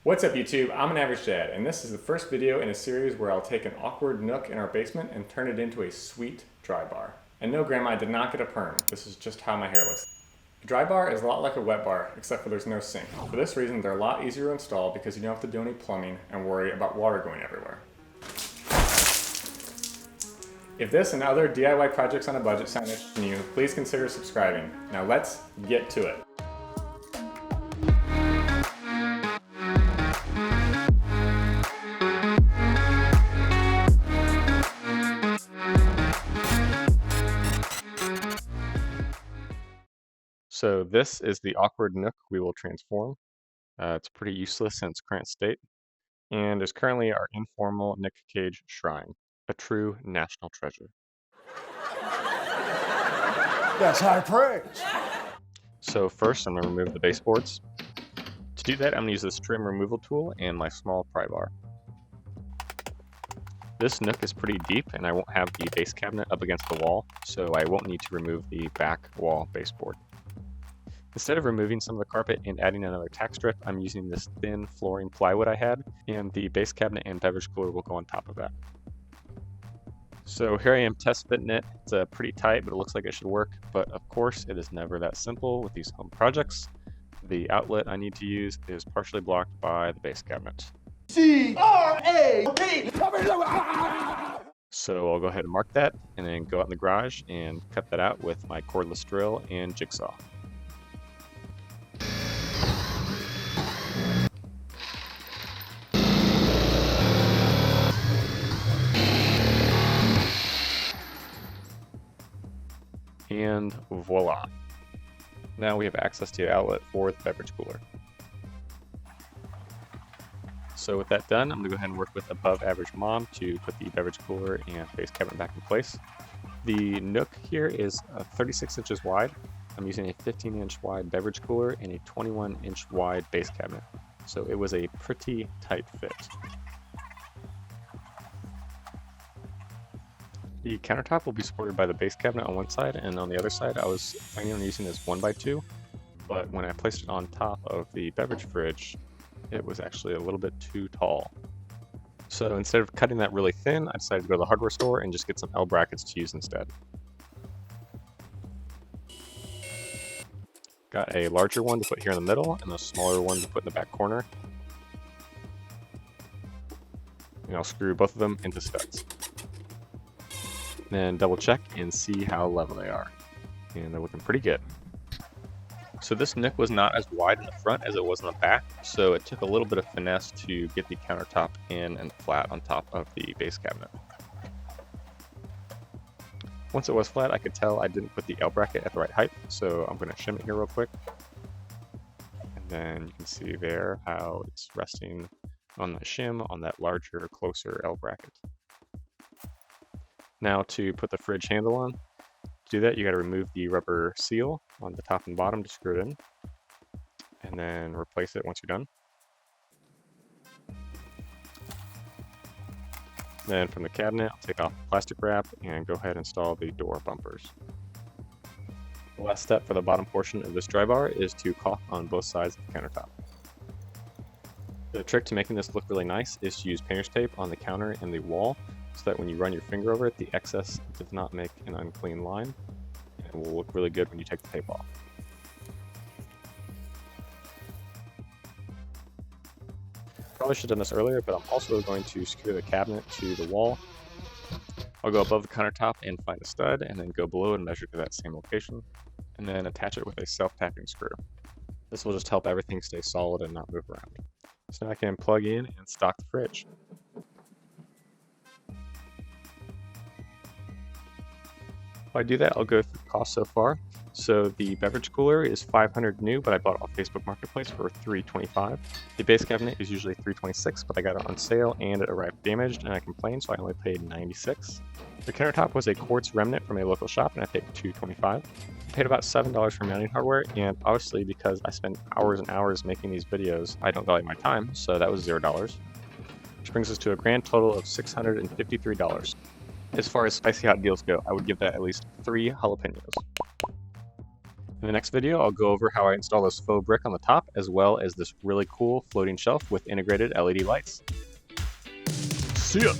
What's up YouTube? I'm an average dad, and this is the first video in a series where I'll take an awkward nook in our basement and turn it into a sweet dry bar. And no, Grandma, I did not get a perm. This is just how my hair looks. A dry bar is a lot like a wet bar, except for there's no sink. For this reason, they're a lot easier to install because you don't have to do any plumbing and worry about water going everywhere. If this and other DIY projects on a budget sound interesting to you, please consider subscribing. Now let's get to it. So this is the awkward nook we will transform. It's pretty useless in its current state, and is currently our informal Nick Cage shrine, a true national treasure. That's high praise. So first I'm going to remove the baseboards. To do that, I'm going to use this trim removal tool and my small pry bar. This nook is pretty deep and I won't have the base cabinet up against the wall, so I won't need to remove the back wall baseboard. Instead of removing some of the carpet and adding another tack strip, I'm using this thin flooring plywood I had, and the base cabinet and beverage cooler will go on top of that. So here I am test fitting it. It's pretty tight, but it looks like it should work. But of course, it is never that simple with these home projects. The outlet I need to use is partially blocked by the base cabinet. C-R-A-P! So I'll go ahead and mark that, and then go out in the garage and cut that out with my cordless drill and jigsaw. And voila. Now we have access to the outlet for the beverage cooler. So with that done, I'm going to go ahead and work with above average mom to put the beverage cooler and base cabinet back in place. The nook here is 36 inches wide. I'm using a 15-inch wide beverage cooler and a 21-inch wide base cabinet. So it was a pretty tight fit. The countertop will be supported by the base cabinet on one side, and on the other side I was planning on using this 1x2, but when I placed it on top of the beverage fridge, it was actually a little bit too tall. So instead of cutting that really thin, I decided to go to the hardware store and just get some L brackets to use instead. Got a larger one to put here in the middle, and a smaller one to put in the back corner. And I'll screw both of them into studs. Then double check and see how level they are. And they're looking pretty good. So this nook was not as wide in the front as it was in the back, so it took a little bit of finesse to get the countertop in and flat on top of the base cabinet. Once it was flat, I could tell I didn't put the L bracket at the right height, so I'm going to shim it here real quick. And then you can see there how it's resting on the shim on that larger, closer L bracket. Now to put the fridge handle on, to do that you got to remove the rubber seal on the top and bottom to screw it in, and then replace it once you're done. Then from the cabinet, I'll take off the plastic wrap and go ahead and install the door bumpers. The last step for the bottom portion of this dry bar is to caulk on both sides of the countertop. The trick to making this look really nice is to use painter's tape on the counter and the wall, so that when you run your finger over it, the excess does not make an unclean line, and it will look really good when you take the tape off. Probably should have done this earlier, but I'm also going to screw the cabinet to the wall. I'll go above the countertop and find a stud, and then go below and measure to that same location, and then attach it with a self-tapping screw. This will just help everything stay solid and not move around. So now I can plug in and stock the fridge. While I do that, I'll go through the cost so far. So the beverage cooler is $500 new, but I bought it off Facebook Marketplace for $325. The base cabinet is usually $326, but I got it on sale and it arrived damaged, and I complained, so I only paid $96. The countertop was a quartz remnant from a local shop, and I paid $225. I paid about $7 for mounting hardware, and obviously because I spend hours and hours making these videos, I don't value my time, so that was $0. Which brings us to a grand total of $653. As far as spicy hot deals go, I would give that at least 3 jalapenos. In the next video, I'll go over how I install this faux brick on the top, as well as this really cool floating shelf with integrated LED lights. See ya.